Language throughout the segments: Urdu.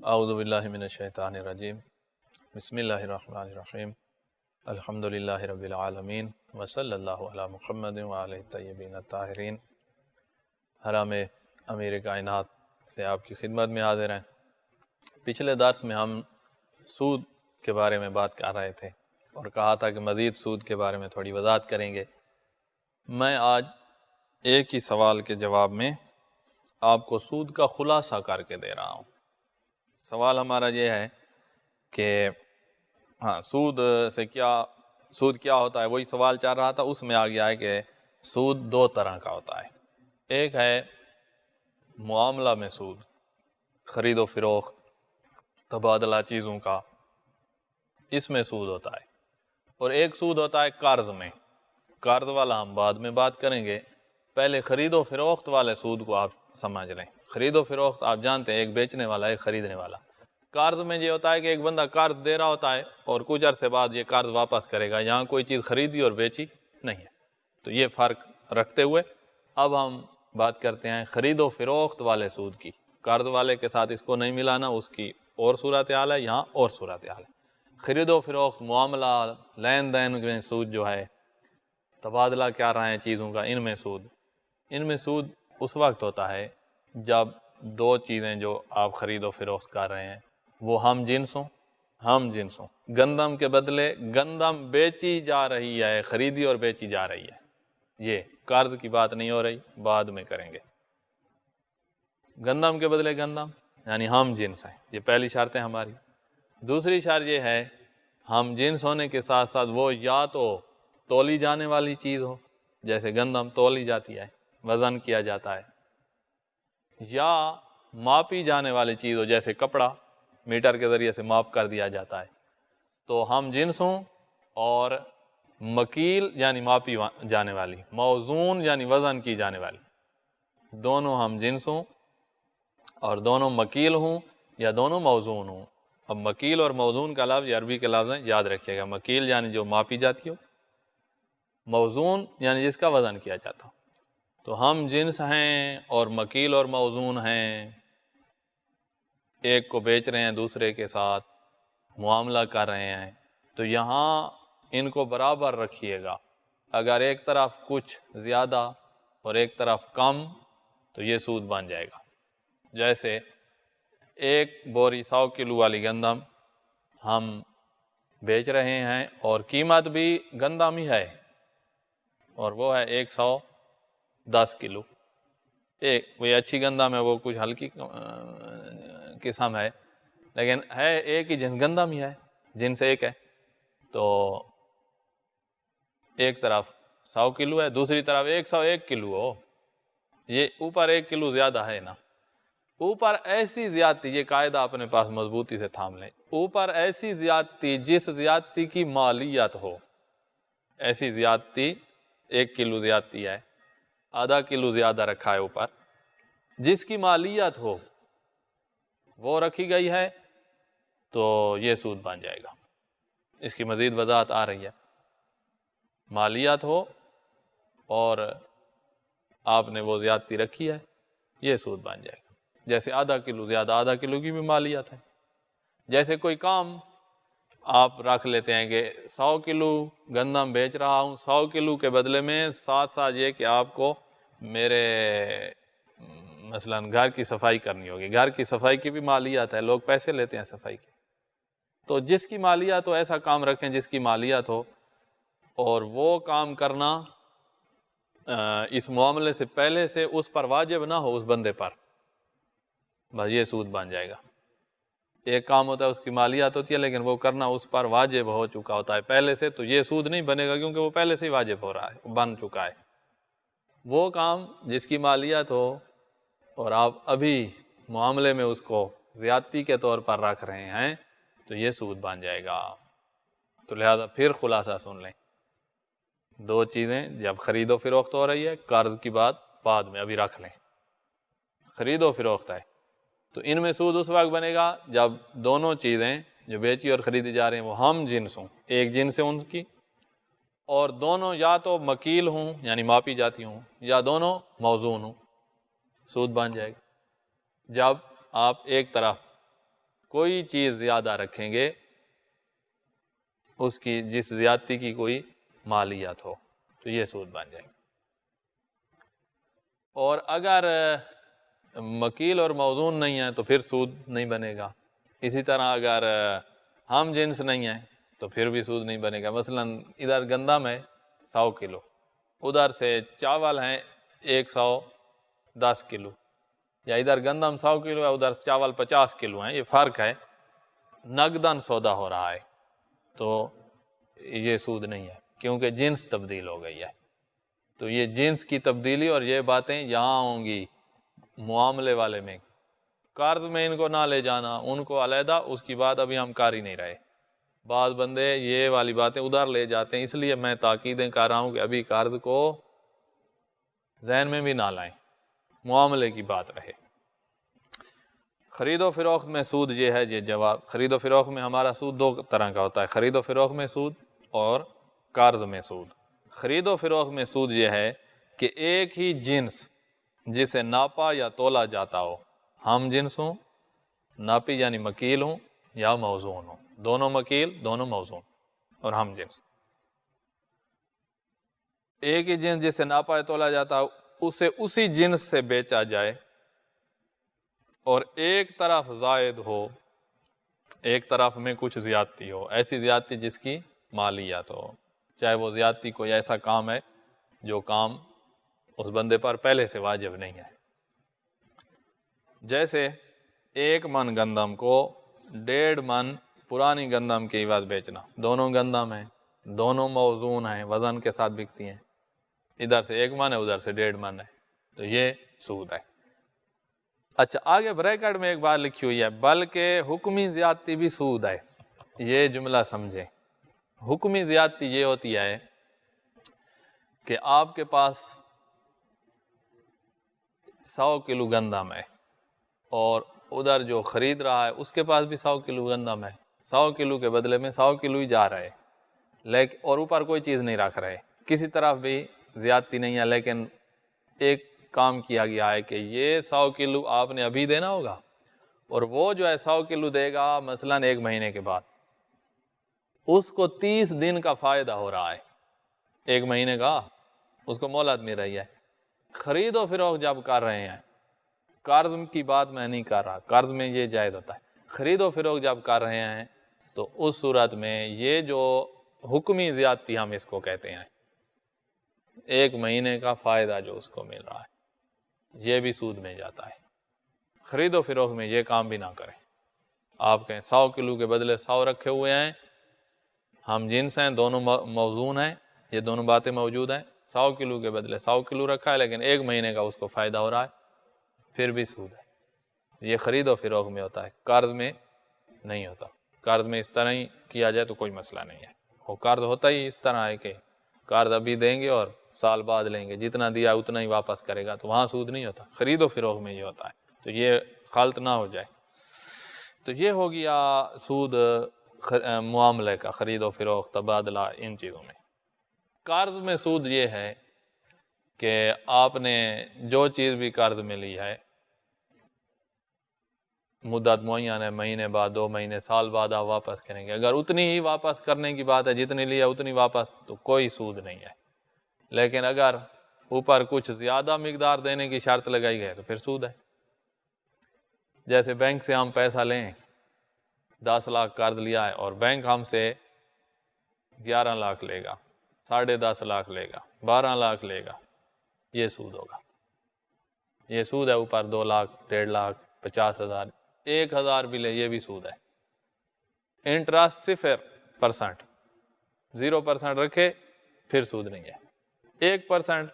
اعوذ باللہ من الشیطان الرجیم بسم اللہ الرحمن الرحیم الحمدللہ رب العالمین وصلی اللہ علی محمد وآلہ الطیبین الطاہرین۔ حرم امیر کائنات سے آپ کی خدمت میں حاضر ہیں۔ پچھلے درس میں ہم سود کے بارے میں بات کر رہے تھے اور کہا تھا کہ مزید سود کے بارے میں تھوڑی وضاحت کریں گے۔ میں آج ایک ہی سوال کے جواب میں آپ کو سود کا خلاصہ کر کے دے رہا ہوں۔ سوال ہمارا یہ ہے کہ سود کیا ہوتا ہے، وہی سوال چل رہا تھا، اس میں آ گیا ہے کہ سود دو طرح کا ہوتا ہے۔ ایک ہے معاملہ میں سود، خرید و فروخت، تبادلہ چیزوں کا، اس میں سود ہوتا ہے، اور ایک سود ہوتا ہے قرض میں۔ قرض والا ہم بعد میں بات کریں گے، پہلے خرید و فروخت والے سود کو آپ سمجھ لیں۔ خرید و فروخت آپ جانتے ہیں، ایک بیچنے والا ایک خریدنے والا۔ قرض میں یہ ہوتا ہے کہ ایک بندہ قرض دے رہا ہوتا ہے اور کچھ عرصے بعد یہ قرض واپس کرے گا، یہاں کوئی چیز خریدی اور بیچی نہیں ہے۔ تو یہ فرق رکھتے ہوئے اب ہم بات کرتے ہیں خرید و فروخت والے سود کی۔ قرض والے کے ساتھ اس کو نہیں ملانا، اس کی اور صورتحال ہے، یہاں اور صورتحال ہے۔ خرید و فروخت، معاملہ، لین دین میں سود جو ہے، تبادلہ کیا رہے ہیں چیزوں کا، ان میں سود اس وقت ہوتا ہے جب دو چیزیں جو آپ خرید و فروخت کر رہے ہیں وہ ہم جنس ہوں۔ گندم کے بدلے گندم بیچی جا رہی ہے، خریدی اور بیچی جا رہی ہے، یہ قرض کی بات نہیں ہو رہی، بعد میں کریں گے۔ گندم کے بدلے گندم یعنی ہم جنس ہیں، یہ پہلی شرط ہے ہماری۔ دوسری شرط یہ ہے ہم جنس ہونے کے ساتھ ساتھ وہ یا تو تولی جانے والی چیز ہو، جیسے گندم تولی جاتی ہے، وزن کیا جاتا ہے، یا ماپی جانے والی چیز ہو، جیسے کپڑا میٹر کے ذریعے سے ماپ کر دیا جاتا ہے۔ تو ہم جنس ہوں، اور مکیل یعنی ماپی جانے والی، موزون یعنی وزن کی جانے والی، دونوں ہم جنس ہوں اور دونوں مکیل ہوں یا دونوں موزون ہوں۔ اب مکیل اور موزون کا لفظ یہ عربی کے لفظ ہیں، یاد رکھیے گا۔ مکیل یعنی جو ماپی جاتی ہو، موزون یعنی جس کا وزن کیا جاتا ہو۔ تو ہم جنس ہیں اور مکیل اور موزون ہیں، ایک کو بیچ رہے ہیں دوسرے کے ساتھ، معاملہ کر رہے ہیں، تو یہاں ان کو برابر رکھیے گا۔ اگر ایک طرف کچھ زیادہ اور ایک طرف کم تو یہ سود بن جائے گا۔ جیسے ایک بوری 100 کلو والی گندم ہم بیچ رہے ہیں اور قیمت بھی گندم ہی ہے، اور وہ ہے 110 کلو۔ وہی اچھی گندم ہے، وہ کچھ ہلکی قسم ہے، لیکن ہے ایک ہی جنس، گندم ہی ہے، جنس ایک ہے۔ تو ایک طرف 100 کلو ہے، دوسری طرف 101 کلو ہو، یہ اوپر 1 کلو زیادہ ہے نا۔ اوپر ایسی زیادتی، یہ قاعدہ اپنے پاس مضبوطی سے تھام لیں، اوپر ایسی زیادتی جس زیادتی کی مالیت ہو، ایسی زیادتی 1 کلو زیادتی ہے، آدھا کلو زیادہ رکھا ہے اوپر، جس کی مالیت ہو وہ رکھی گئی ہے، تو یہ سود بن جائے گا۔ اس کی مزید وضاحت آ رہی ہے۔ مالیت ہو اور آپ نے وہ زیادتی رکھی ہے، یہ سود بن جائے گا۔ جیسے آدھا کلو زیادہ، آدھا کلو کی بھی مالیت ہے۔ جیسے کوئی کام آپ رکھ لیتے ہیں کہ 100 کلو گندم بیچ رہا ہوں، 100 کلو کے بدلے میں ساتھ ساتھ یہ کہ آپ کو میرے مثلا گھر کی صفائی کرنی ہوگی، گھر کی صفائی کی بھی مالیت ہے، لوگ پیسے لیتے ہیں صفائی کے۔ تو جس کی مالیت ہو، ایسا کام رکھیں جس کی مالیت ہو، اور وہ کام کرنا اس معاملے سے پہلے سے اس پر واجب نہ ہو، اس بندے پر، بس یہ سود بن جائے گا۔ ایک کام ہوتا ہے اس کی مالیت ہوتی ہے، لیکن وہ کرنا اس پر واجب ہو چکا ہوتا ہے پہلے سے، تو یہ سود نہیں بنے گا، کیونکہ وہ پہلے سے ہی واجب ہو رہا ہے، بن چکا ہے۔ وہ کام جس کی مالیت ہو اور آپ ابھی معاملے میں اس کو زیادتی کے طور پر رکھ رہے ہیں، تو یہ سود بن جائے گا۔ تو لہذا پھر خلاصہ سن لیں، دو چیزیں جب خرید و فروخت ہو رہی ہے، قرض کی بات بعد میں ابھی رکھ لیں، خرید و فروخت ہے، تو ان میں سود اس وقت بنے گا جب دونوں چیزیں جو بیچی اور خریدی جا رہی ہیں وہ ہم جنس ہوں، ایک جنس ہے ان کی، اور دونوں یا تو مکیل ہوں یعنی ماپی جاتی ہوں، یا دونوں موزون ہوں، سود بن جائے گا۔ جب آپ ایک طرف کوئی چیز زیادہ رکھیں گے اس کی جس زیادتی کی کوئی مالیت ہو تو یہ سود بن جائے گا۔ اور اگر مکیل اور موزون نہیں ہے تو پھر سود نہیں بنے گا۔ اسی طرح اگر ہم جنس نہیں ہے تو پھر بھی سود نہیں بنے گا۔ مثلا ادھر گندم ہے 100 کلو، ادھر سے چاول ہیں 110 کلو، یا ادھر گندم 100 کلو ہے ادھر چاول 50 کلو ہیں، یہ فرق ہے، نقداً سودا ہو رہا ہے تو یہ سود نہیں ہے کیونکہ جنس تبدیل ہو گئی ہے۔ تو یہ جنس کی تبدیلی اور یہ باتیں یہاں ہوں گی معاملے والے میں، قرض میں ان کو نہ لے جانا، ان کو علیحدہ، اس کی بات ابھی ہم کر ہی نہیں رہے۔ بعض بندے یہ والی باتیں ادھر لے جاتے ہیں، اس لیے میں تاکیدیں کر رہا ہوں کہ ابھی قرض کو ذہن میں بھی نہ لائیں، معاملے کی بات رہے۔ خرید و فروخت میں سود یہ ہے، یہ جواب، خرید و فروخت میں ہمارا سود 2 طرح کا ہوتا ہے، خرید و فروخت میں سود اور قرض میں سود۔ خرید و فروخت میں سود یہ ہے کہ ایک ہی جنس جسے ناپا یا تولا جاتا ہو، ہم جنس ہوں، ناپی یعنی مکیل ہوں یا موزون ہوں، دونوں مکیل دونوں موزون اور ہم جنس، ایک ہی جنس جسے ناپا یا تولا جاتا ہو اسے اسی جنس سے بیچا جائے اور ایک طرف زائد ہو، ایک طرف میں کچھ زیادتی ہو، ایسی زیادتی جس کی مالیت ہو، چاہے وہ زیادتی کوئی ایسا کام ہے جو کام اس بندے پر پہلے سے واجب نہیں ہے۔ جیسے 1 من گندم کو 1.5 من پرانی گندم کے عوض بیچنا، دونوں گندم ہیں، دونوں موزون ہیں، وزن کے ساتھ بکتی ہیں، ادھر سے 1 من ہے ادھر سے 1.5 من ہے، تو یہ سود ہے۔ اچھا آگے بریکٹ میں ایک بات لکھی ہوئی ہے، بلکہ حکمی زیادتی بھی سود ہے، یہ جملہ سمجھیں۔ حکمی زیادتی یہ ہوتی ہے کہ آپ کے پاس 100 کلو گندم ہے اور ادھر جو خرید رہا ہے اس کے پاس بھی 100 کلو گندم ہے، 100 کلو کے بدلے میں 100 کلو ہی جا رہے، لیکن اور اوپر کوئی چیز نہیں رکھ رہے، کسی طرف بھی زیادتی نہیں ہے، لیکن ایک کام کیا گیا ہے کہ یہ 100 کلو آپ نے ابھی دینا ہوگا اور وہ جو ہے 100 کلو دے گا مثلا 1 مہینے کے بعد، اس کو 30 دن کا فائدہ ہو رہا ہے، 1 مہینے کا اس کو مہلت مل رہی ہے۔ خرید و فروخت جب کر رہے ہیں، قرض کی بات میں نہیں کر رہا، قرض میں یہ جائز ہوتا ہے، خرید و فروخت جب کر رہے ہیں تو اس صورت میں یہ جو حکمی زیادتی ہم اس کو کہتے ہیں، 1 مہینے کا فائدہ جو اس کو مل رہا ہے یہ بھی سود میں جاتا ہے۔ خرید و فروخت میں یہ کام بھی نہ کریں، آپ کہیں 100 کلو کے بدلے 100 رکھے ہوئے ہیں، ہم جنس ہیں، دونوں موزون ہیں، یہ دونوں باتیں موجود ہیں، 100 کلو کے بدلے 100 کلو رکھا ہے لیکن 1 مہینے کا اس کو فائدہ ہو رہا ہے، پھر بھی سود ہے۔ یہ خرید و فروخت میں ہوتا ہے، قرض میں نہیں ہوتا۔ قرض میں اس طرح ہی کیا جائے تو کوئی مسئلہ نہیں ہے، وہ قرض ہوتا ہی اس طرح ہے کہ قرض ابھی دیں گے اور سال بعد لیں گے، جتنا دیا اتنا ہی واپس کرے گا، تو وہاں سود نہیں ہوتا۔ خرید و فروخت میں یہ ہوتا ہے، تو یہ خلط نہ ہو جائے۔ تو یہ ہو گیا سود معاملے کا، خرید و فروخت، تبادلہ، ان چیزوں میں۔ قرض میں سود یہ ہے کہ آپ نے جو چیز بھی قرض میں لی ہے، مدت معین ہے، مہینے بعد، 2 مہینے، سال بعد آپ واپس کریں گے، اگر اتنی ہی واپس کرنے کی بات ہے، جتنی لی ہے اتنی واپس، تو کوئی سود نہیں ہے۔ لیکن اگر اوپر کچھ زیادہ مقدار دینے کی شرط لگائی گئی تو پھر سود ہے۔ جیسے بینک سے ہم پیسہ لیں، 10 لاکھ قرض لیا ہے اور بینک ہم سے 11 لاکھ لے گا، 10.5 لاکھ لے گا، 12 لاکھ لے گا، یہ سود ہوگا۔ یہ سود ہے، اوپر 2 لاکھ، 1.5 لاکھ، 50,000، 1,000 بھی لے، یہ بھی سود ہے۔ انٹرسٹ 0%، 0% رکھے پھر سود نہیں ہے، 1%،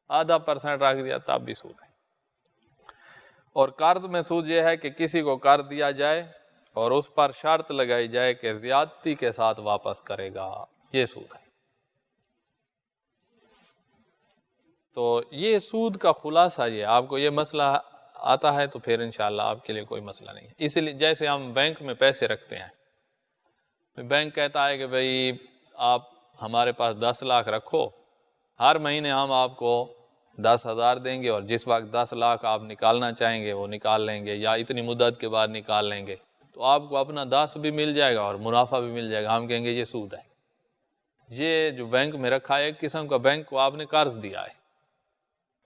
آدھا % رکھ دیا تب بھی سود ہے۔ اور قرض میں سود یہ ہے کہ کسی کو قرض دیا جائے اور اس پر شرط لگائی جائے کہ زیادتی کے ساتھ واپس کرے گا، یہ سود ہے۔ تو یہ سود کا خلاصہ یہ، آپ کو یہ مسئلہ آتا ہے تو پھر انشاءاللہ آپ کے لیے کوئی مسئلہ نہیں ہے۔ اس لیے جیسے ہم بینک میں پیسے رکھتے ہیں، بینک کہتا ہے کہ بھئی آپ ہمارے پاس 10 لاکھ رکھو، ہر مہینے ہم آپ کو 10,000 دیں گے اور جس وقت 10 لاکھ آپ نکالنا چاہیں گے وہ نکال لیں گے، یا اتنی مدت کے بعد نکال لیں گے، تو آپ کو اپنا 10 بھی مل جائے گا اور منافع بھی مل جائے گا. ہم کہیں گے یہ سود ہے. یہ جو بینک میں رکھا ہے ایک قسم کا بینک کو آپ نے قرض دیا ہے،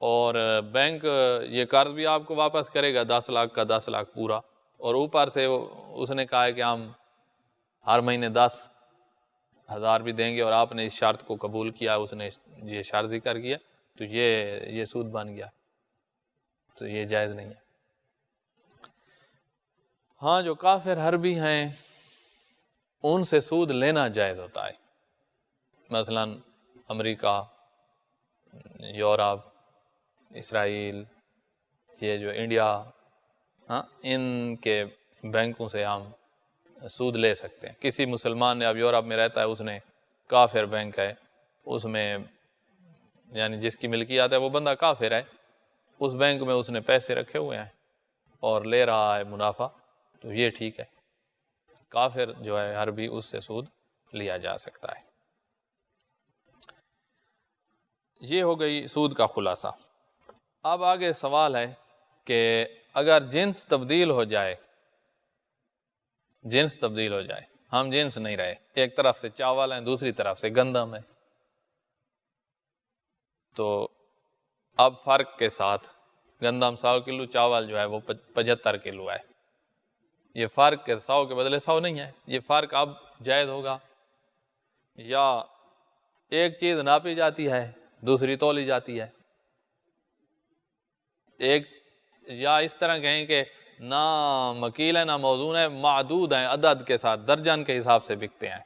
اور بینک یہ قرض بھی آپ کو واپس کرے گا 10 لاکھ کا 10 لاکھ پورا، اور اوپر سے اس نے کہا ہے کہ ہم ہر مہینے 10,000 بھی دیں گے، اور آپ نے اس شرط کو قبول کیا، اس نے یہ شرط ذکر کیا، تو یہ سود بن گیا. تو یہ جائز نہیں ہے. ہاں جو کافر حربی ہیں ان سے سود لینا جائز ہوتا ہے، مثلا امریکہ، یورپ، اسرائیل، یہ جو انڈیا، ہاں ان کے بینکوں سے ہم سود لے سکتے ہیں. کسی مسلمان نے، اب یورپ میں رہتا ہے، اس نے کافر بینک ہے، اس میں یعنی جس کی ملکیت ہے وہ بندہ کافر ہے، اس بینک میں اس نے پیسے رکھے ہوئے ہیں اور لے رہا ہے منافع، تو یہ ٹھیک ہے. کافر جو ہے حربی، اس سے سود لیا جا سکتا ہے. یہ ہو گئی سود کا خلاصہ. اب آگے سوال ہے کہ اگر جنس تبدیل ہو جائے، جنس تبدیل ہو جائے، ہم جنس نہیں رہے، ایک طرف سے چاول ہیں دوسری طرف سے گندم ہے، تو اب فرق کے ساتھ گندم 100 کلو، چاول جو ہے وہ 75 کلو ہے. یہ فرق کے 100 کے بدلے 100 نہیں ہے، یہ فرق اب جائز ہوگا. یا ایک چیز ناپی جاتی ہے دوسری تولی جاتی ہے، ایک، یا اس طرح کہیں کہ نہ مکیل ہے نہ موزون ہے، معدود ہیں عدد کے ساتھ، درجن کے حساب سے بکتے ہیں،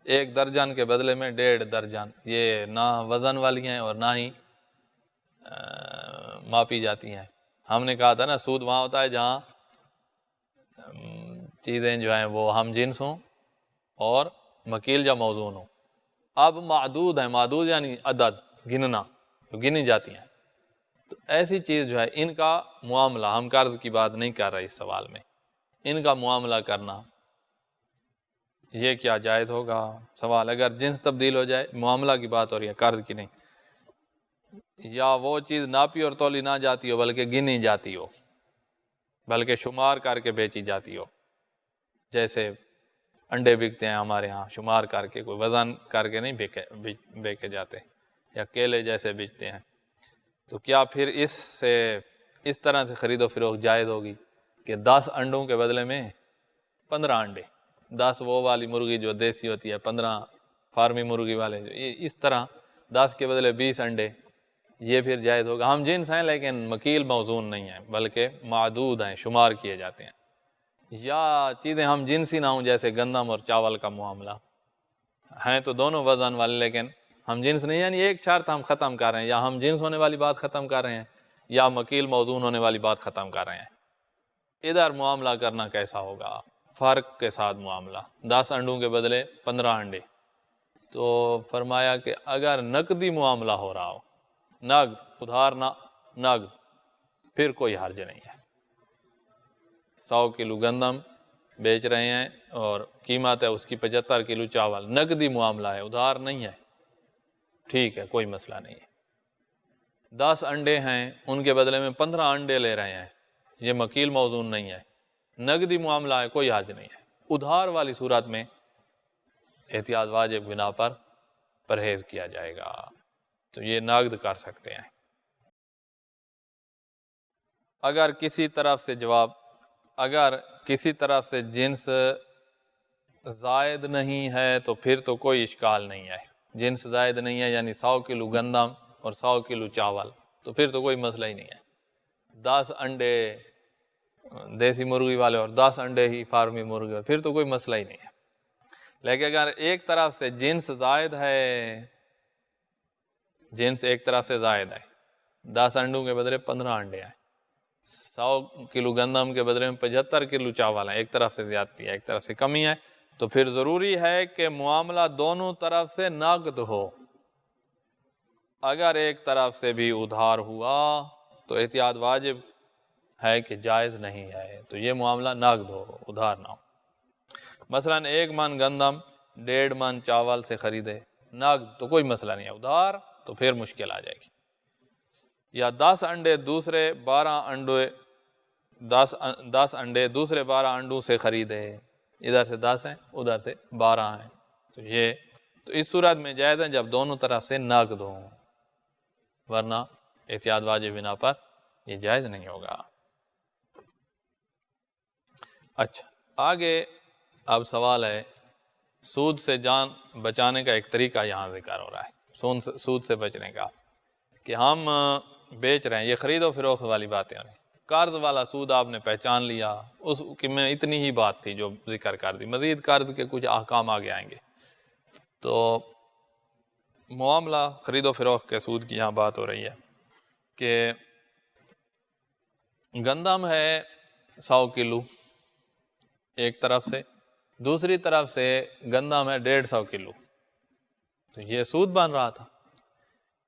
1 درجن کے بدلے میں 1.5 درجن. یہ نہ وزن والی ہیں اور نہ ہی ماپی جاتی ہیں. ہم نے کہا تھا نا سود وہاں ہوتا ہے جہاں چیزیں جو ہیں وہ ہم جنس ہوں اور مکیل یا موزون ہوں. اب معدود ہیں، معدود یعنی عدد، گننا، تو گنی جاتی ہیں. تو ایسی چیز جو ہے ان کا معاملہ، ہم قرض کی بات نہیں کر رہے اس سوال میں، ان کا معاملہ کرنا یہ کیا جائز ہوگا؟ سوال اگر جنس تبدیل ہو جائے، معاملہ کی بات ہو رہی ہے قرض کی نہیں، یا وہ چیز ناپی اور تولی نہ جاتی ہو بلکہ گنی جاتی ہو، بلکہ شمار کر کے بیچی جاتی ہو. جیسے انڈے بکتے ہیں ہمارے ہاں، شمار کر کے، کوئی وزن کر کے نہیں بیچے جاتے، یا کیلے جیسے بیچتے ہیں. تو کیا پھر اس سے، اس طرح سے خرید و فروخت جائز ہوگی کہ 10 انڈوں کے بدلے میں 15 انڈے، 10 وہ والی مرغی جو دیسی ہوتی ہے، 15 فارمی مرغی والے، اس طرح 10 کے بدلے 20 انڈے، یہ پھر جائز ہوگا؟ ہم جنس ہیں لیکن مکیل موزون نہیں ہیں بلکہ معدود ہیں، شمار کیے جاتے ہیں. یا چیزیں ہم جنسی نہ ہوں، جیسے گندم اور چاول کا معاملہ ہیں تو دونوں وزن والے لیکن ہم جنس نہیں، یعنی ایک شرط ہم ختم کر رہے ہیں، یا ہم جنس ہونے والی بات ختم کر رہے ہیں یا مکیل موزون ہونے والی بات ختم کر رہے ہیں. ادھر معاملہ کرنا کیسا ہوگا؟ فرق کے ساتھ معاملہ، 10 انڈوں کے بدلے 15 انڈے. تو فرمایا کہ اگر نقدی معاملہ ہو رہا ہو، نقد، ادھار نہ، نقد، پھر کوئی حرج نہیں ہے. 100 کلو گندم بیچ رہے ہیں اور قیمت ہے اس کی 75 کلو چاول، نقدی معاملہ ہے، ادھار نہیں ہے، ٹھیک ہے، کوئی مسئلہ نہیں ہے. 10 انڈے ہیں، ان کے بدلے میں 15 انڈے لے رہے ہیں، یہ مکیل موزون نہیں ہے، نقدی معاملہ ہے، کوئی حرج نہیں ہے. ادھار والی صورت میں احتیاط واجب بنا پر پرہیز کیا جائے گا، تو یہ نقد کر سکتے ہیں. اگر کسی طرف سے جواب، اگر کسی طرف سے جنس زائد نہیں ہے تو پھر تو کوئی اشکال نہیں ہے. جنس زائد نہیں ہے یعنی 100 کلو گندم اور 100 کلو چاول، تو پھر تو کوئی مسئلہ ہی نہیں ہے. 10 انڈے دیسی مرغی والے اور 10 انڈے ہی فارمی مرغی والے، پھر تو کوئی مسئلہ ہی نہیں ہے. لیکن اگر ایک طرف سے جنس زائد ہے، جنس ایک طرف سے زائد ہے، 10 انڈوں کے بدلے 15 انڈے ہیں، 100 کلو گندم کے بدلے میں 75 کلو چاول ہیں، ایک طرف سے زیادتی ہے ایک طرف سے کمی ہے، تو پھر ضروری ہے کہ معاملہ دونوں طرف سے نقد ہو. اگر ایک طرف سے بھی ادھار ہوا تو احتیاط واجب ہے کہ جائز نہیں ہے، تو یہ معاملہ نقد ہو، ادھار نہ ہو. مثلا 1 من گندم 1.5 من چاول سے خریدے، نقد تو کوئی مسئلہ نہیں ہے، ادھار تو پھر مشکل آ جائے گی. یا 10 انڈے دوسرے 12 انڈے 10 انڈے دوسرے 12 انڈوں سے خریدے، ادھر سے 10 ہیں ادھر سے 12 ہیں، تو اس صورت میں جائز ہے جب دونوں طرف سے نقد ہوں، ورنہ احتیاط واجب بنا پر یہ جائز نہیں ہوگا۔ اچھا آگے اب سوال ہے سود سے جان بچانے کا ایک طریقہ یہاں ذکر ہو رہا ہے، سود سے بچنے کا، کہ ہم بیچ رہے ہیں، یہ خرید و فروخت والی باتیں ہو رہی ہیں، قرض والا سود آپ نے پہچان لیا، اس کی میں اتنی ہی بات تھی جو ذکر کر دی، مزید قرض کے کچھ احکام آگے آئیں گے۔ تو معاملہ خرید و فروخت کے سود کی یہاں بات ہو رہی ہے کہ گندم ہے 100 کلو ایک طرف سے، دوسری طرف سے گندم ہے 150 کلو، تو یہ سود بن رہا تھا۔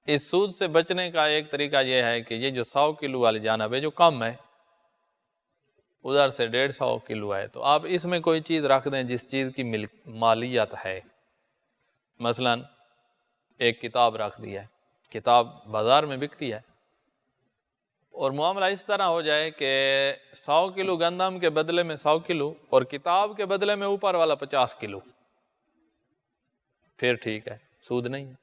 اس سود سے بچنے کا ایک طریقہ یہ ہے کہ یہ جو 100 کلو والی جانب ہے جو کم ہے، ادھر سے 150 کلو ہے، تو آپ اس میں کوئی چیز رکھ دیں جس چیز کی مالیت ہے، مثلا ایک کتاب رکھ دی ہے، کتاب بازار میں بکتی ہے، اور معاملہ اس طرح ہو جائے کہ 100 کلو گندم کے بدلے میں 100 کلو اور کتاب کے بدلے میں اوپر والا 50 کلو، پھر ٹھیک ہے، سود نہیں ہے،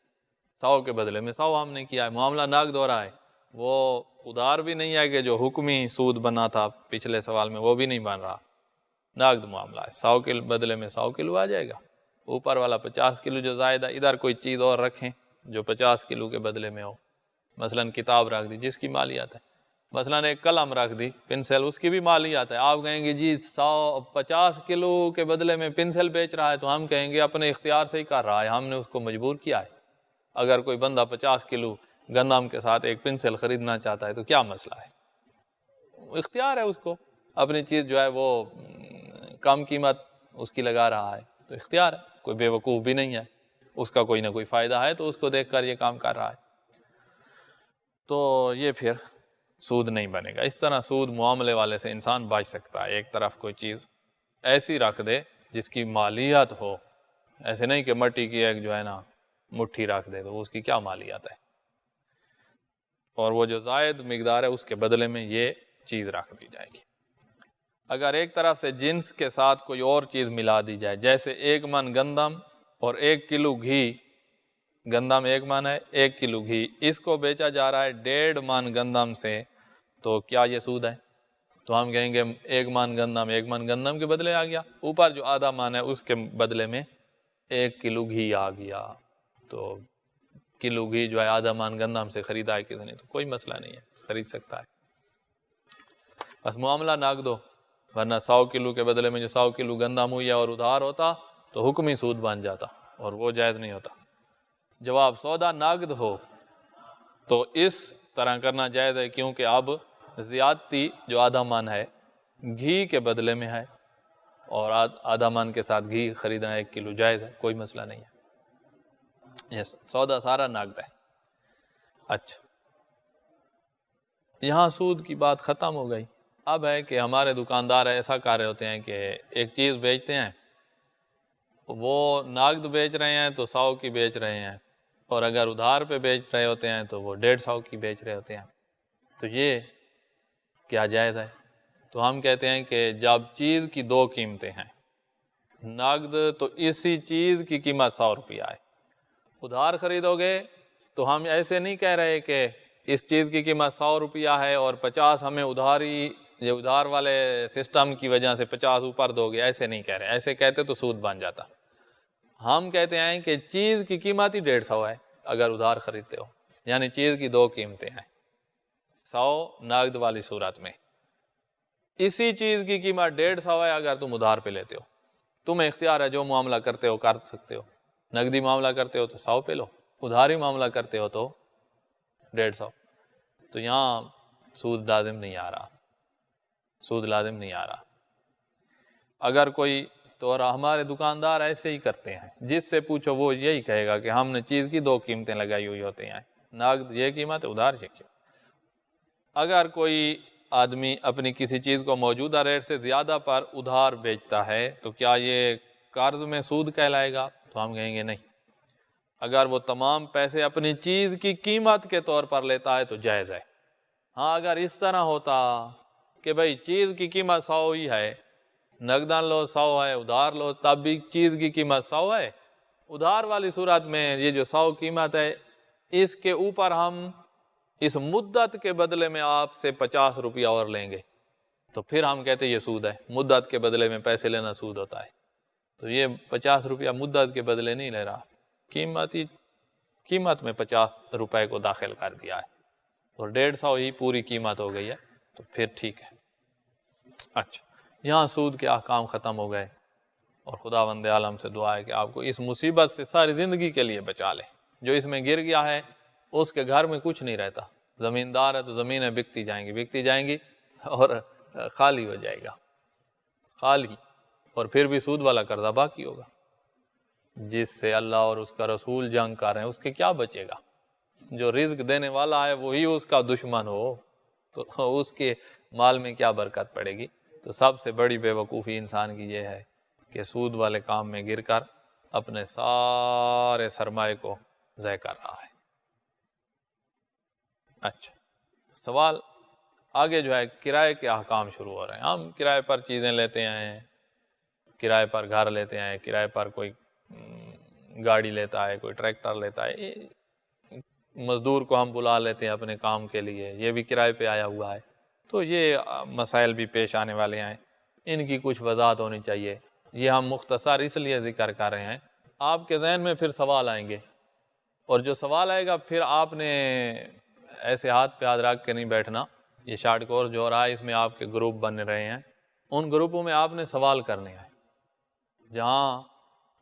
100 کے بدلے میں 100 ہم نے کیا ہے، معاملہ نقد ہو رہا ہے، وہ ادھار بھی نہیں ہے کہ جو حکمی سود بنا تھا پچھلے سوال میں وہ بھی نہیں بن رہا، نقد معاملہ ہے، 100 کے بدلے میں 100 کلو آ جائے گا، اوپر والا 50 کلو جو زائد ہے، ادھر کوئی چیز اور رکھیں جو 50 کلو کے بدلے میں ہو، مثلا کتاب رکھ دی جس کی مالیت ہے، مثلا ایک قلم رکھ دی، پنسل، اس کی بھی مالیت ہے، آپ کہیں گے جی 50 کلو کے بدلے میں پنسل بیچ رہا ہے، تو ہم کہیں گے اپنے اختیار سے ہی کر رہا ہے، ہم نے اس کو مجبور کیا ہے۔ اگر کوئی بندہ 50 کلو گندم کے ساتھ ایک پنسل خریدنا چاہتا ہے تو کیا مسئلہ ہے، اختیار ہے اس کو، اپنی چیز جو ہے وہ کم قیمت اس کی لگا رہا ہے تو اختیار ہے، کوئی بے وقوف بھی نہیں ہے، اس کا کوئی نہ کوئی فائدہ ہے تو اس کو دیکھ کر یہ کام کر رہا ہے، تو یہ پھر سود نہیں بنے گا۔ اس طرح سود معاملے والے سے انسان بچ سکتا ہے، ایک طرف کوئی چیز ایسی رکھ دے جس کی مالیت ہو، ایسے نہیں کہ مٹی کی ایک جو ہے نا مٹھی رکھ دے تو اس کی کیا مالیت ہے، اور وہ جو زائد مقدار ہے اس کے بدلے میں یہ چیز رکھ دی جائے گی۔ اگر ایک طرف سے جنس کے ساتھ کوئی اور چیز ملا دی جائے، جیسے 1 من گندم اور 1 کلو گھی، گندم 1 من ہے، 1 کلو گھی، اس کو بیچا جا رہا ہے 1.5 من گندم سے، تو کیا یہ سود ہے؟ تو ہم کہیں گے 1 من گندم 1 من گندم کے بدلے آ گیا، اوپر جو آدھا من ہے اس کے بدلے میں 1 کلو گھی آ گیا، تو کلو گھی جو ہے آدھا من گندم سے خریدا ہے کسی نے تو کوئی مسئلہ نہیں ہے، خرید سکتا ہے، بس معاملہ نقد ہو، ورنہ 100 کلو کے بدلے میں جو 100 کلو گندم ہوئی ہے اور ادھار ہوتا تو حکمی سود بن جاتا اور وہ جائز نہیں ہوتا۔ جواب سودا نقد ہو تو اس طرح کرنا جائز ہے، کیونکہ اب زیادتی جو آدھا من ہے گھی کے بدلے میں ہے، اور آدھا من کے ساتھ گھی خریدنا 1 کلو جائز ہے، کوئی مسئلہ نہیں ہے، یہ سودا سارا نقد ہے۔ اچھا یہاں سود کی بات ختم ہو گئی، اب ہے کہ ہمارے دکاندار ایسا کر رہے ہوتے ہیں کہ ایک چیز بیچتے ہیں، وہ نقد بیچ رہے ہیں تو 100 کی بیچ رہے ہیں، اور اگر ادھار پہ بیچ رہے ہوتے ہیں تو وہ 150 کی بیچ رہے ہوتے ہیں، تو یہ کیا جائز ہے؟ تو ہم کہتے ہیں کہ جب چیز کی 2 قیمتیں ہیں، نقد تو اسی چیز کی قیمت 100 روپیہ ہے، ادھار خریدو گے تو ہم ایسے نہیں کہہ رہے کہ اس چیز کی قیمت 100 روپیہ ہے اور 50 ہمیں ادھاری، یہ ادھار والے سسٹم کی وجہ سے 50 اوپر دو گے، ایسے نہیں کہہ رہے، ایسے کہتے تو سود بن جاتا۔ ہم کہتے ہیں کہ چیز کی قیمت ہی 150 ہے اگر ادھار خریدتے ہو، یعنی چیز کی 2 قیمتیں ہیں، 100 نقد والی صورت میں، اسی چیز کی قیمت 150 ہے اگر تم ادھار پہ لیتے ہو، تمہیں اختیار ہے جو معاملہ کرتے ہو کر سکتے ہو، نقدی معاملہ کرتے ہو تو 100 پہ لو، ادھاری معاملہ کرتے ہو تو 150، تو یہاں سود لازم نہیں آ رہا، سود لازم نہیں آ رہا۔ اگر کوئی تو ہمارے دکاندار ایسے ہی کرتے ہیں، جس سے پوچھو وہ یہی کہے گا کہ ہم نے چیز کی 2 قیمتیں لگائی ہوئی ہوتی ہیں، نقد یہ قیمت ہے، ادھار یہ قیمت۔ اگر کوئی آدمی اپنی کسی چیز کو موجودہ ریٹ سے زیادہ پر ادھار بیچتا ہے تو کیا یہ قرض میں سود کہلائے گا؟ تو ہم کہیں گے نہیں، اگر وہ تمام پیسے اپنی چیز کی قیمت کے طور پر لیتا ہے تو جائز ہے، ہاں اگر اس طرح ہوتا کہ بھائی چیز کی قیمت 100 ہی ہے، نقدان لو 100 ہے، ادھار لو تب بھی چیز کی قیمت 100 ہے، ادھار والی صورت میں یہ جو 100 قیمت ہے اس کے اوپر ہم اس مدت کے بدلے میں آپ سے 50 روپیہ اور لیں گے، تو پھر ہم کہتے یہ سود ہے۔ مدت کے بدلے میں پیسے لینا سود ہوتا ہے، تو یہ 50 روپیہ مدت کے بدلے نہیں لے رہا، قیمت میں 50 روپے کو داخل کر دیا ہے اور 150 ہی پوری قیمت ہو گئی ہے، تو پھر ٹھیک ہے۔ اچھا، یہاں سود کے احکام ختم ہو گئے، اور خداوند عالم سے دعا ہے کہ آپ کو اس مصیبت سے ساری زندگی کے لیے بچا لے۔ جو اس میں گر گیا ہے اس کے گھر میں کچھ نہیں رہتا، زمیندار ہے تو زمینیں بکتی جائیں گی اور خالی ہو جائے گا، خالی، اور پھر بھی سود والا قرضہ باقی ہوگا۔ جس سے اللہ اور اس کا رسول جنگ کر رہے ہیں اس کے کیا بچے گا؟ جو رزق دینے والا ہے وہی اس کا دشمن ہو تو اس کے مال میں کیا برکت پڑے گی؟ تو سب سے بڑی بے وقوفی انسان کی یہ ہے کہ سود والے کام میں گر کر اپنے سارے سرمایہ کو ضائع کر رہا ہے۔ اچھا، سوال آگے جو ہے کرائے کے احکام شروع ہو رہے ہیں۔ ہم کرائے پر چیزیں لیتے ہیں، کرائے پر گھر لیتے ہیں، کرائے پر کوئی گاڑی لیتا ہے، کوئی ٹریکٹر لیتا ہے، مزدور کو ہم بلا لیتے ہیں اپنے کام کے لیے، یہ بھی کرائے پہ آیا ہوا ہے۔ تو یہ مسائل بھی پیش آنے والے ہیں، ان کی کچھ وضاحت ہونی چاہیے۔ یہ ہم مختصر اس لیے ذکر کر رہے ہیں، آپ کے ذہن میں پھر سوال آئیں گے، اور جو سوال آئے گا پھر آپ نے ایسے ہاتھ پہ ہاتھ رکھ کے نہیں بیٹھنا۔ یہ شارٹ کورس جو ہو رہا ہے اس میں آپ کے گروپ بن رہے ہیں، ان گروپوں میں آپ نے سوال کرنے ہیں، جہاں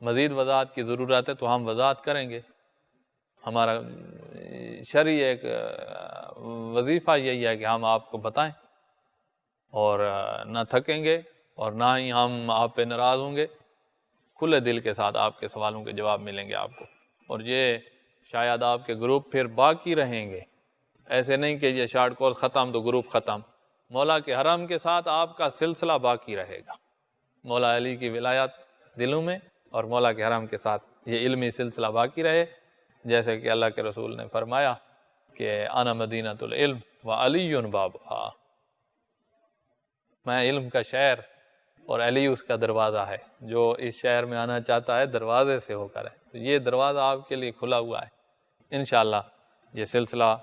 مزید وضاحت کی ضرورت ہے تو ہم وضاحت کریں گے۔ ہمارا شرعی ایک وظیفہ یہی ہے کہ ہم آپ کو بتائیں، اور نہ تھکیں گے اور نہ ہی ہم آپ پہ ناراض ہوں گے، کھلے دل کے ساتھ آپ کے سوالوں کے جواب ملیں گے آپ کو، اور یہ شاید آپ کے گروپ پھر باقی رہیں گے۔ ایسے نہیں کہ یہ شارٹ کورس ختم تو گروپ ختم، مولا کے حرم کے ساتھ آپ کا سلسلہ باقی رہے گا، مولا علی کی ولایت دلوں میں اور مولا کے حرم کے ساتھ یہ علمی سلسلہ باقی رہے، جیسے کہ اللہ کے رسول نے فرمایا کہ انا مدینۃ العلم وعلی بابھا، میں علم کا شہر اور علی اس کا دروازہ ہے، جو اس شہر میں آنا چاہتا ہے دروازے سے ہو کر ہے، تو یہ دروازہ آپ کے لیے کھلا ہوا ہے، انشاءاللہ یہ سلسلہ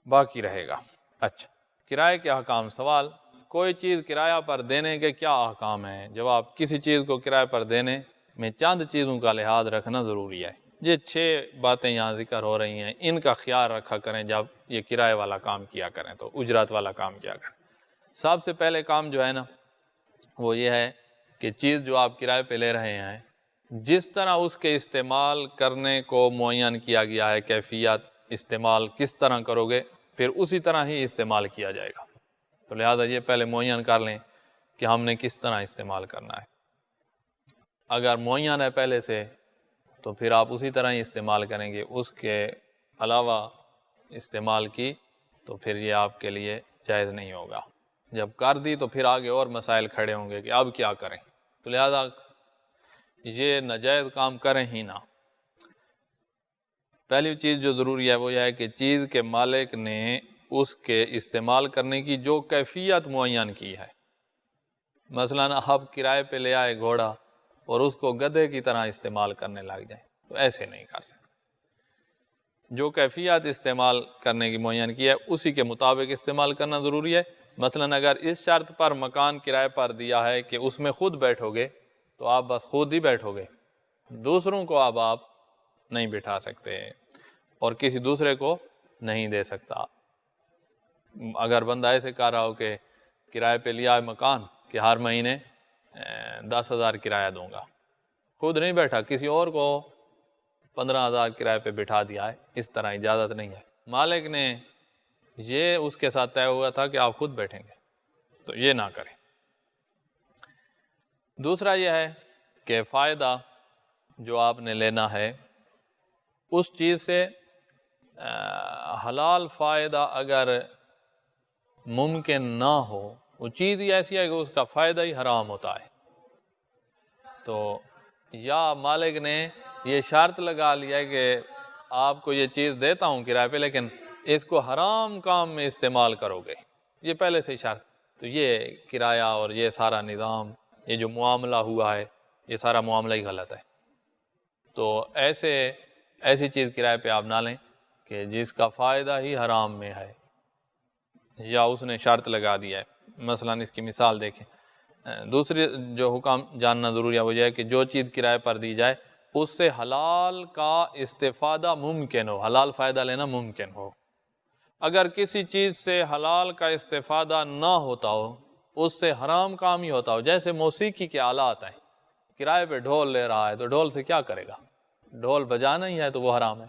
باقی رہے گا۔ اچھا، کرائے کے احکام۔ سوال، کوئی چیز کرایہ پر دینے کے کیا احکام ہیں؟ جواب، کسی چیز کو کرایہ پر دینے میں چند چیزوں کا لحاظ رکھنا ضروری ہے۔ یہ 6 باتیں یہاں ذکر ہو رہی ہیں، ان کا خیال رکھا کریں جب یہ کرایہ والا کام کیا کریں، تو اجرت والا کام کیا کریں۔ سب سے پہلے کام جو ہے نا وہ یہ ہے کہ چیز جو آپ کرائے پہ لے رہے ہیں، جس طرح اس کے استعمال کرنے کو معین کیا گیا ہے، کیفیت استعمال کس طرح کرو گے پھر اسی طرح ہی استعمال کیا جائے گا، تو لہٰذا یہ پہلے معین کر لیں کہ ہم نے کس طرح استعمال کرنا ہے۔ اگر معین ہے پہلے سے تو پھر آپ اسی طرح ہی استعمال کریں گے، اس کے علاوہ استعمال کی تو پھر یہ آپ کے لیے جائز نہیں ہوگا۔ جب کر دی تو پھر آگے اور مسائل کھڑے ہوں گے کہ اب کیا کریں، تو لہذا یہ ناجائز کام کریں ہی نہ۔ پہلی چیز جو ضروری ہے وہ یہ ہے کہ چیز کے مالک نے اس کے استعمال کرنے کی جو کیفیت معین کی ہے، مثلاً آپ کرائے پہ لے آئے گھوڑا اور اس کو گدھے کی طرح استعمال کرنے لگ جائیں تو ایسے نہیں کر سکتے۔ جو کیفیت استعمال کرنے کی معین کی ہے اسی کے مطابق استعمال کرنا ضروری ہے۔ مثلاً اگر اس شرط پر مکان کرائے پر دیا ہے کہ اس میں خود بیٹھو گے تو آپ بس خود ہی بیٹھو گے، دوسروں کو اب آپ نہیں بٹھا سکتے اور کسی دوسرے کو نہیں دے سکتا۔ اگر بندہ ایسے کہہ رہا ہو کہ کرائے پہ لیا ہے مکان کہ ہر مہینے 10,000 کرایہ دوں گا، خود نہیں بیٹھا، کسی اور کو 15,000 کرائے پہ بٹھا دیا ہے، اس طرح اجازت نہیں ہے۔ مالک نے یہ اس کے ساتھ طے ہوا تھا کہ آپ خود بیٹھیں گے، تو یہ نہ کریں۔ دوسرا یہ ہے کہ فائدہ جو آپ نے لینا ہے اس چیز سے حلال فائدہ اگر ممکن نہ ہو، وہ چیز ہی ایسی ہے کہ اس کا فائدہ ہی حرام ہوتا ہے، تو یا مالک نے یہ شرط لگا لیا ہے کہ آپ کو یہ چیز دیتا ہوں کرائے پہ لیکن اس کو حرام کام میں استعمال کرو گے، یہ پہلے سے ہی شرط۔ تو یہ کرایہ اور یہ سارا نظام، یہ جو معاملہ ہوا ہے، یہ سارا معاملہ ہی غلط ہے۔ تو ایسی چیز کرائے پہ آپ نہ لیں کہ جس کا فائدہ ہی حرام میں ہے، یا اس نے شرط لگا دیا ہے۔ مثلا اس کی مثال دیکھیں، دوسری جو حکم جاننا ضروری ہے وہ یہ ہے کہ جو چیز کرائے پر دی جائے اس سے حلال کا استفادہ ممکن ہو، حلال فائدہ لینا ممکن ہو۔ اگر کسی چیز سے حلال کا استفادہ نہ ہوتا ہو، اس سے حرام کام ہی ہوتا ہو، جیسے موسیقی کے آلات ہیں، کرائے پہ ڈھول لے رہا ہے تو ڈھول سے کیا کرے گا؟ ڈھول بجانا ہی ہے تو وہ حرام ہے۔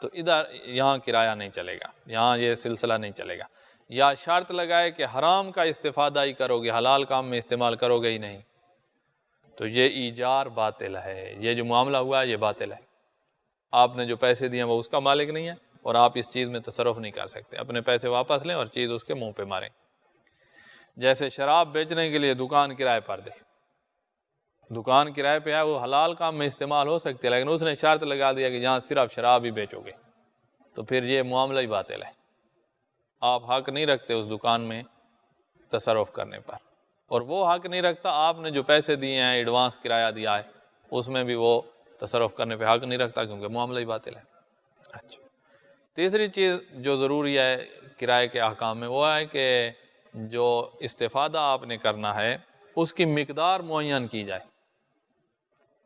تو یہاں کرایہ نہیں چلے گا، یہاں یہ سلسلہ نہیں چلے گا۔ یا شرط لگائے کہ حرام کا استفادہ ہی کرو گے، حلال کام میں استعمال کرو گے ہی نہیں، تو یہ ایجار باطل ہے، یہ جو معاملہ ہوا ہے یہ باطل ہے۔ آپ نے جو پیسے دیے وہ اس کا مالک نہیں ہے، اور آپ اس چیز میں تصرف نہیں کر سکتے۔ اپنے پیسے واپس لیں اور چیز اس کے منہ پہ ماریں۔ جیسے شراب بیچنے کے لیے دکان کرائے پر دے، دکان کرائے پہ ہے، وہ حلال کام میں استعمال ہو سکتی ہے، لیکن اس نے شرط لگا دیا کہ یہاں صرف شراب ہی بیچو گے، تو پھر یہ معاملہ ہی باطل ہے۔ آپ حق نہیں رکھتے اس دکان میں تصرف کرنے پر، اور وہ حق نہیں رکھتا آپ نے جو پیسے دیے ہیں، ایڈوانس کرایہ دیا ہے، اس میں بھی وہ تصرف کرنے پہ حق نہیں رکھتا، کیونکہ معاملہ ہی باطل ہے۔ اچھا، تیسری چیز جو ضروری ہے کرائے کے احکام میں، وہ ہے کہ جو استفادہ آپ نے کرنا ہے اس کی مقدار معین کی جائے۔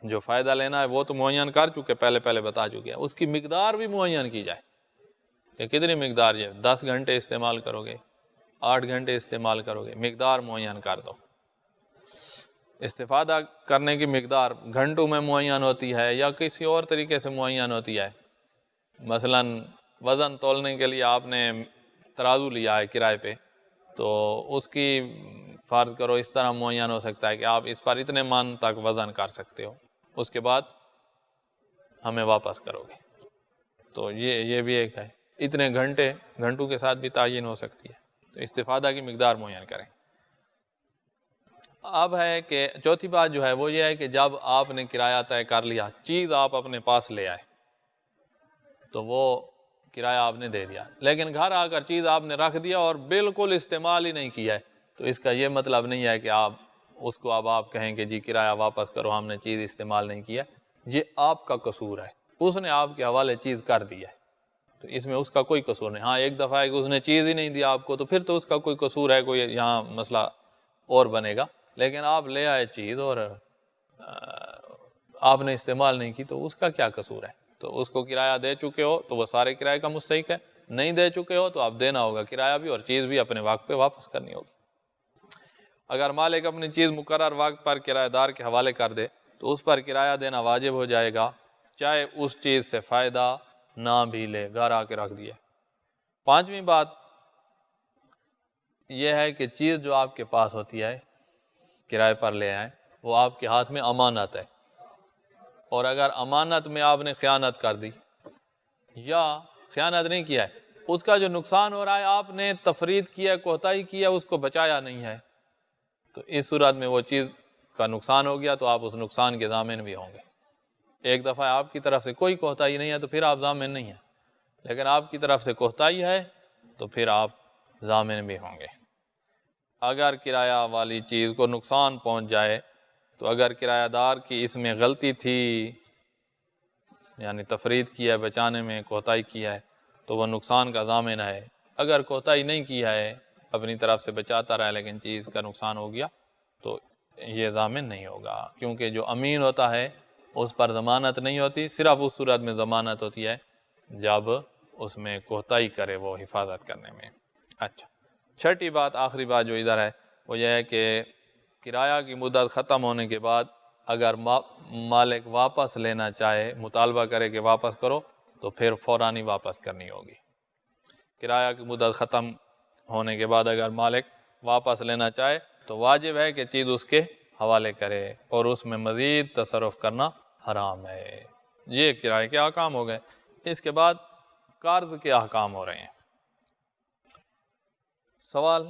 جو فائدہ لینا ہے وہ تو معین کر چکے، پہلے بتا چکے ہیں، اس کی مقدار بھی معین کی جائے کہ کتنی مقدار ہے، 10 گھنٹے استعمال کرو گے، 8 گھنٹے استعمال کرو گے، مقدار معین کر دو۔ استفادہ کرنے کی مقدار گھنٹوں میں معین ہوتی ہے یا کسی اور طریقے سے معین ہوتی ہے۔ مثلا وزن تولنے کے لیے آپ نے ترازو لیا ہے کرائے پہ، تو اس کی فرض کرو اس طرح معین ہو سکتا ہے کہ آپ اس پر اتنے من تک وزن کر سکتے ہو، اس کے بعد ہمیں واپس کرو گے۔ تو یہ بھی ایک ہے، اتنے گھنٹوں کے ساتھ بھی تعین ہو سکتی ہے۔ تو استفادہ کی مقدار معین کریں۔ اب ہے کہ چوتھی بات جو ہے وہ یہ ہے کہ جب آپ نے کرایہ طے کر لیا، چیز آپ اپنے پاس لے آئے، تو وہ کرایہ آپ نے دے دیا، لیکن گھر آ کر چیز آپ نے رکھ دیا اور بالکل استعمال ہی نہیں کیا ہے، تو اس کا یہ مطلب نہیں ہے کہ آپ اس کو اب آپ کہیں کہ جی کرایہ واپس کرو، ہم نے چیز استعمال نہیں کیا۔ یہ آپ کا قصور ہے، اس نے آپ کے حوالے چیز کر دی ہے، تو اس میں اس کا کوئی قصور نہیں۔ ہاں ایک دفعہ ہے کہ اس نے چیز ہی نہیں دیا آپ کو، تو پھر تو اس کا کوئی قصور ہے، کوئی یہاں مسئلہ اور بنے گا۔ لیکن آپ لے آئے چیز اور آپ نے استعمال نہیں کی، تو اس کا کیا قصور ہے؟ تو اس کو کرایہ دے چکے ہو تو وہ سارے کرایے کا مستحق ہے، نہیں دے چکے ہو تو آپ دینا ہوگا کرایہ بھی، اور چیز بھی اپنے وقت پہ واپس کرنی ہوگی۔ اگر مالک اپنی چیز مقرر وقت پر کرایہ دار کے حوالے کر دے تو اس پر کرایہ دینا واجب ہو جائے گا، چاہے اس چیز سے فائدہ نہ بھی لے، گھر آ کے رکھ دیا۔ پانچویں بات یہ ہے کہ چیز جو آپ کے پاس ہوتی ہے کرائے پر لے آئے، وہ آپ کے ہاتھ میں امانت ہے، اور اگر امانت میں آپ نے خیانت کر دی یا خیانت نہیں کیا ہے، اس کا جو نقصان ہو رہا ہے آپ نے تفرید کیا، کوتاہی کیا، اس کو بچایا نہیں ہے، تو اس صورت میں وہ چیز کا نقصان ہو گیا تو آپ اس نقصان کے ضامن بھی ہوں گے۔ ایک دفعہ آپ کی طرف سے کوئی کوتاہی نہیں ہے تو پھر آپ ضامن نہیں ہیں، لیکن آپ کی طرف سے کوتاہی ہے تو پھر آپ ضامن بھی ہوں گے۔ اگر کرایہ والی چیز کو نقصان پہنچ جائے تو اگر کرایہ دار کی اس میں غلطی تھی، یعنی تفرید کیا ہے، بچانے میں کوتاہی کیا ہے، تو وہ نقصان کا ضامن ہے۔ اگر کوتاہی نہیں کیا ہے، اپنی طرف سے بچاتا رہا لیکن چیز کا نقصان ہو گیا، تو یہ ضامن نہیں ہوگا، کیونکہ جو امین ہوتا ہے اس پر ضمانت نہیں ہوتی، صرف اس صورت میں ضمانت ہوتی ہے جب اس میں کوتاہی کرے وہ حفاظت کرنے میں۔ اچھا، چھٹی بات، آخری بات جو ادھر ہے وہ یہ ہے کہ کرایہ کی مدت ختم ہونے کے بعد اگر مالک واپس لینا چاہے، مطالبہ کرے کہ واپس کرو، تو پھر فوراً ہی واپس کرنی ہوگی۔ کرایہ کی مدت ختم ہونے کے بعد اگر مالک واپس لینا چاہے تو واجب ہے کہ چیز اس کے حوالے کرے، اور اس میں مزید تصرف کرنا حرام ہے۔ یہ کرائے کے احکام ہو گئے۔ اس کے بعد قرض کے احکام ہو رہے ہیں۔ سوال،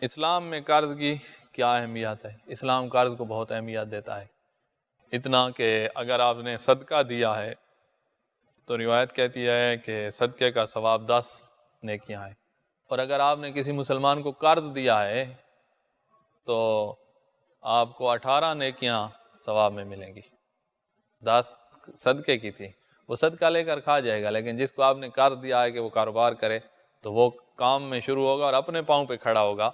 اسلام میں قرض کی کیا اہمیت ہے؟ اسلام قرض کو بہت اہمیت دیتا ہے، اتنا کہ اگر آپ نے صدقہ دیا ہے تو روایت کہتی ہے کہ صدقے کا ثواب 10 نیکیاں ہیں، اور اگر آپ نے کسی مسلمان کو قرض دیا ہے تو آپ کو 18 نیکیاں ثواب میں ملیں گی۔ 10 صدقے کی تھی، وہ صدقہ لے کر کھا جائے گا، لیکن جس کو آپ نے قرض دیا ہے کہ وہ کاروبار کرے تو وہ کام میں شروع ہوگا اور اپنے پاؤں پہ کھڑا ہوگا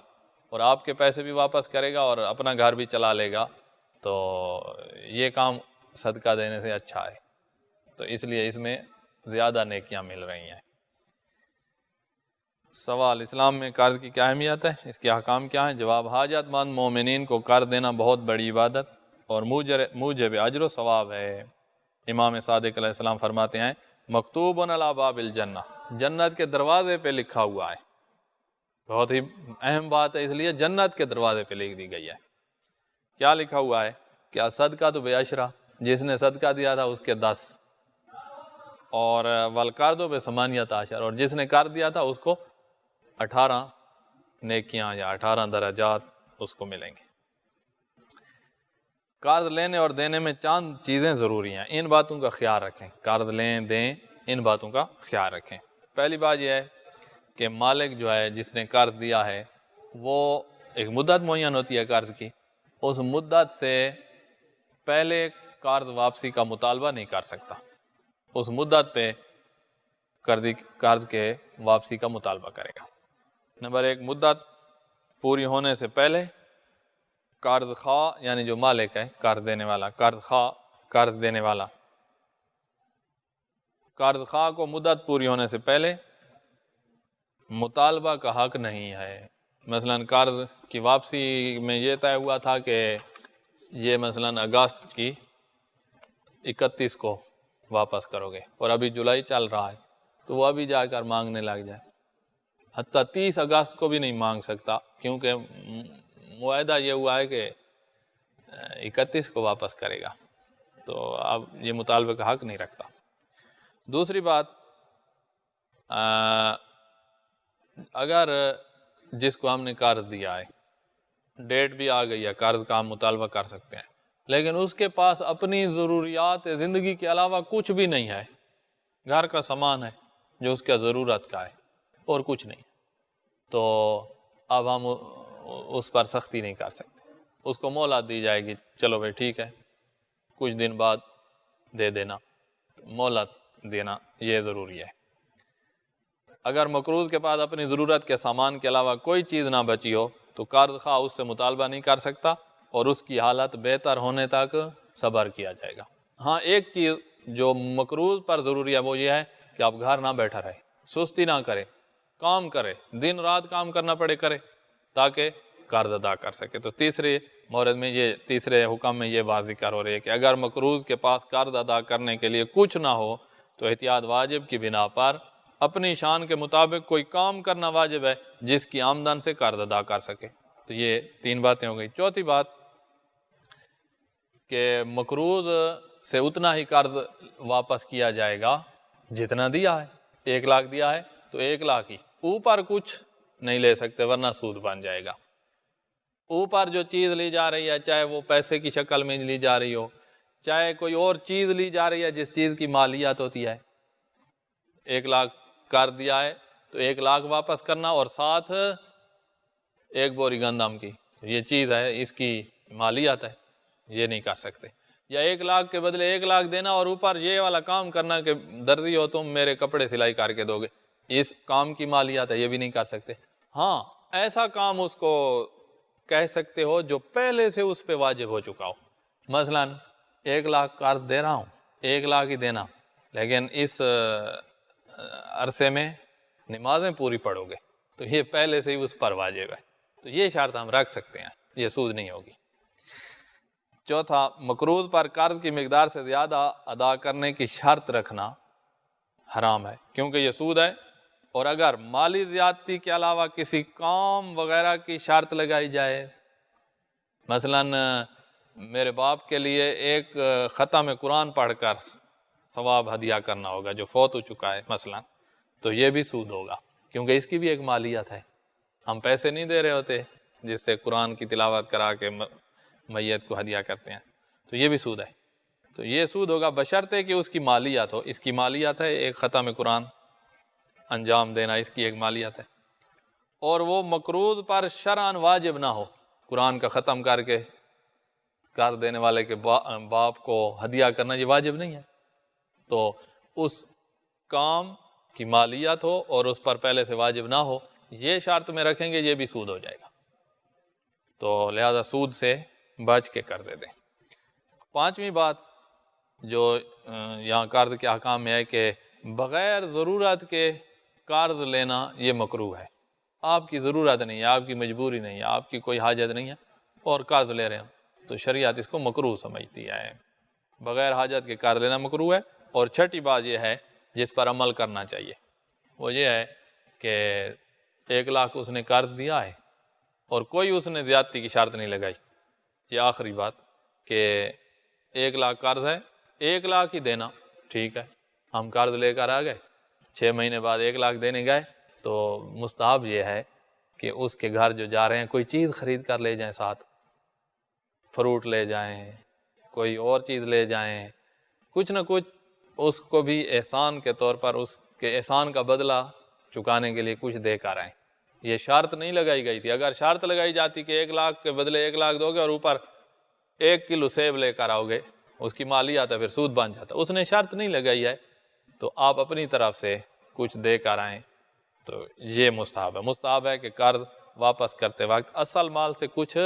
اور آپ کے پیسے بھی واپس کرے گا اور اپنا گھر بھی چلا لے گا، تو یہ کام صدقہ دینے سے اچھا ہے، تو اس لیے اس میں زیادہ نیکیاں مل رہی ہیں۔ سوال، اسلام میں قرض کی کیا اہمیت ہے، اس کے احکام کیا ہیں؟ جواب، حاجت مند مومنین کو قرض دینا بہت بڑی عبادت اور موجب اجر و ثواب ہے۔ امام صادق علیہ السلام فرماتے ہیں، مکتوب علی باب الجنہ، جنت کے دروازے پہ لکھا ہوا ہے۔ بہت ہی اہم بات ہے، اس لیے جنت کے دروازے پہ لکھ دی گئی ہے۔ کیا لکھا ہوا ہے؟ کیا صدقہ تو بعشرہ، جس نے صدقہ دیا تھا اس کے 10، اور والقرض بثمانیۃ عشر، اور جس نے قرض دیا تھا اس کو 18 نیکیاں یا 18 درجات اس کو ملیں گے۔ قرض لینے اور دینے میں چند چیزیں ضروری ہیں، ان باتوں کا خیال رکھیں۔ قرض لیں دیں، ان باتوں کا خیال رکھیں۔ پہلی بات یہ ہے کہ مالک جو ہے جس نے قرض دیا ہے وہ ایک مدت معین ہوتی ہے قرض کی، اس مدت سے پہلے قرض واپسی کا مطالبہ نہیں کر سکتا، اس مدت پہ قرض کے واپسی کا مطالبہ کرے گا۔ نمبر 1، مدت پوری ہونے سے پہلے قرض خواہ یعنی جو مالک ہے، قرض دینے والا، قرض خواہ قرض دینے والا، قرض خواہ کو مدت پوری ہونے سے پہلے مطالبہ کا حق نہیں ہے۔ مثلا قرض کی واپسی میں یہ طے ہوا تھا کہ یہ مثلا اگست کی 31 کو واپس کرو گے اور ابھی جولائی چل رہا ہے، تو وہ ابھی جا کر مانگنے لگ جائے، حتیٰ 30 اگست کو بھی نہیں مانگ سکتا، کیونکہ معاہدہ یہ ہوا ہے کہ 31 کو واپس کرے گا، تو اب یہ مطالبے کا حق نہیں رکھتا۔ دوسری بات، اگر جس کو ہم نے قرض دیا ہے، ڈیٹ بھی آ گئی ہے، قرض کا ہم مطالبہ کر سکتے ہیں، لیکن اس کے پاس اپنی ضروریات زندگی کے علاوہ کچھ بھی نہیں ہے، گھر کا سامان ہے جو اس کا ضرورت کا ہے اور کچھ نہیں، تو اب ہم اس پر سختی نہیں کر سکتے، اس کو مہلت دی جائے گی، چلو بھائی ٹھیک ہے کچھ دن بعد دے دینا، مہلت دینا یہ ضروری ہے۔ اگر مقروض کے پاس اپنی ضرورت کے سامان کے علاوہ کوئی چیز نہ بچی ہو تو قرض خواہ اس سے مطالبہ نہیں کر سکتا اور اس کی حالت بہتر ہونے تک صبر کیا جائے گا۔ ہاں، ایک چیز جو مقروض پر ضروری ہے وہ یہ ہے کہ آپ گھر نہ بیٹھا رہے، سستی نہ کرے، کام کرے، دن رات کام کرنا پڑے کرے تاکہ قرض ادا کر سکے۔ تو تیسرے مورد میں تیسرے حکم میں یہ بات ذکر ہو رہی ہے کہ اگر مقروض کے پاس قرض ادا کرنے کے لیے کچھ نہ ہو تو احتیاط واجب کی بنا پر اپنی شان کے مطابق کوئی کام کرنا واجب ہے جس کی آمدن سے قرض ادا کر سکے۔ تو یہ 3 باتیں ہو گئی۔ چوتھی بات کہ مقروض سے اتنا ہی قرض واپس کیا جائے گا جتنا دیا ہے، 1 لاکھ دیا ہے تو 1 لاکھ ہی، اوپر کچھ نہیں لے سکتے ورنہ سود بن جائے گا۔ اوپر جو چیز لی جا رہی ہے، چاہے وہ پیسے کی شکل میں لی جا رہی ہو، چاہے کوئی اور چیز لی جا رہی ہے جس چیز کی مالیت ہوتی ہے، 1 لاکھ قرض دیا ہے تو 1 لاکھ واپس کرنا اور ساتھ 1 بوری گندم کی، یہ چیز ہے، اس کی مالیت ہے، یہ نہیں کر سکتے۔ یا 1 لاکھ کے بدلے 1 لاکھ دینا اور اوپر یہ والا کام کرنا کہ درزی ہو تم میرے کپڑے سلائی کر کے دو گے، اس کام کی مالیت ہے، یہ بھی نہیں کر سکتے۔ ہاں، ایسا کام اس کو کہہ سکتے ہو جو پہلے سے اس پہ واجب ہو چکا ہو۔ مثلا 1 لاکھ قرض دے رہا ہوں، 1 لاکھ ہی دینا، لیکن اس عرصے میں نمازیں پوری پڑھو گے تو یہ پہلے سے ہی اس پر واجب ہے، تو یہ شرط ہم رکھ سکتے ہیں، یہ سود نہیں ہوگی۔ چوتھا، مقروض پر قرض کی مقدار سے زیادہ ادا کرنے کی شرط رکھنا حرام ہے کیونکہ یہ سود ہے، اور اگر مالی زیادتی کے علاوہ کسی کام وغیرہ کی شرط لگائی جائے، مثلا میرے باپ کے لیے ایک ختم قرآن پڑھ کر ثواب ہدیہ کرنا ہوگا جو فوت ہو چکا ہے مثلا، تو یہ بھی سود ہوگا کیونکہ اس کی بھی ایک مالیت ہے، ہم پیسے نہیں دے رہے ہوتے جس سے قرآن کی تلاوت کرا کے میت کو ہدیہ کرتے ہیں، تو یہ بھی سود ہے۔ تو یہ سود ہوگا بشرطے کہ اس کی مالیات ہو. اس کی مالیات ہے ایک ختم قرآن انجام دینا، اس کی ایک مالیات ہے، اور وہ مقروض پر شرعاً واجب نہ ہو. قرآن کا ختم کر کے قرض دینے والے کے باپ کو ہدیہ کرنا یہ واجب نہیں ہے. تو اس کام کی مالیات ہو اور اس پر پہلے سے واجب نہ ہو، یہ شرط میں رکھیں گے، یہ بھی سود ہو جائے گا. تو لہذا سود سے بچ کے قرضے دیں. پانچویں بات جو یہاں قرض کے احکام میں ہے کہ بغیر ضرورت کے قرض لینا یہ مکروہ ہے. آپ کی ضرورت نہیں ہے، آپ کی مجبوری نہیں ہے، آپ کی کوئی حاجت نہیں ہے اور قرض لے رہے ہیں تو شریعت اس کو مکروہ سمجھتی ہے. بغیر حاجت کے قرض لینا مکروہ ہے. اور چھٹی بات یہ ہے جس پر عمل کرنا چاہیے، وہ یہ ہے کہ 1 لاکھ اس نے قرض دیا ہے اور کوئی اس نے زیادتی کی شرط نہیں لگائی. یہ آخری بات کہ 1 لاکھ قرض ہے، 1 لاکھ ہی دینا، ٹھیک ہے. ہم قرض لے کر آ گئے، 6 مہینے بعد 1 لاکھ دینے گئے تو مستحب یہ ہے کہ اس کے گھر جو جا رہے ہیں کوئی چیز خرید کر لے جائیں، ساتھ فروٹ لے جائیں، کوئی اور چیز لے جائیں، کچھ نہ کچھ اس کو بھی احسان کے طور پر اس کے احسان کا بدلہ چکانے کے لیے کچھ دے کر آئیں. یہ شرط نہیں لگائی گئی تھی. اگر شرط لگائی جاتی کہ 1 لاکھ کے بدلے 1 لاکھ دو گے اور اوپر 1 کلو سیب لے کر آؤ گے، اس کی مالیات ہے، پھر سود بن جاتا. اس نے شرط نہیں لگائی ہے تو آپ اپنی طرف سے کچھ دے کر آئیں تو یہ مستحب ہے. مستحب ہے کہ قرض واپس کرتے وقت اصل مال سے کچھ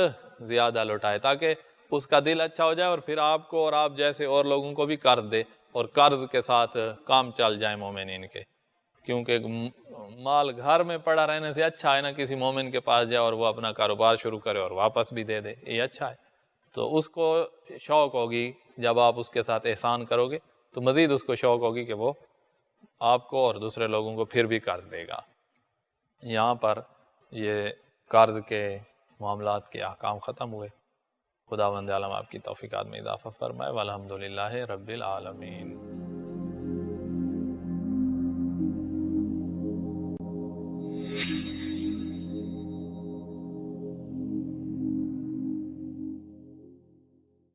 زیادہ لوٹائے تاکہ اس کا دل اچھا ہو جائے اور پھر آپ کو اور آپ جیسے اور لوگوں کو بھی قرض دے اور قرض کے ساتھ کام چل جائیں مومنین کے. کیونکہ مال گھر میں پڑا رہنے سے اچھا ہے نا کسی مومن کے پاس جائے اور وہ اپنا کاروبار شروع کرے اور واپس بھی دے دے، یہ اچھا ہے. تو اس کو شوق ہوگی جب آپ اس کے ساتھ احسان کرو گے تو مزید اس کو شوق ہوگی کہ وہ آپ کو اور دوسرے لوگوں کو پھر بھی قرض دے گا. یہاں پر یہ قرض کے معاملات کے احکام ختم ہوئے. خداوند عالم آپ کی توفیقات میں اضافہ فرمائے. والحمدللہ رب العالمین.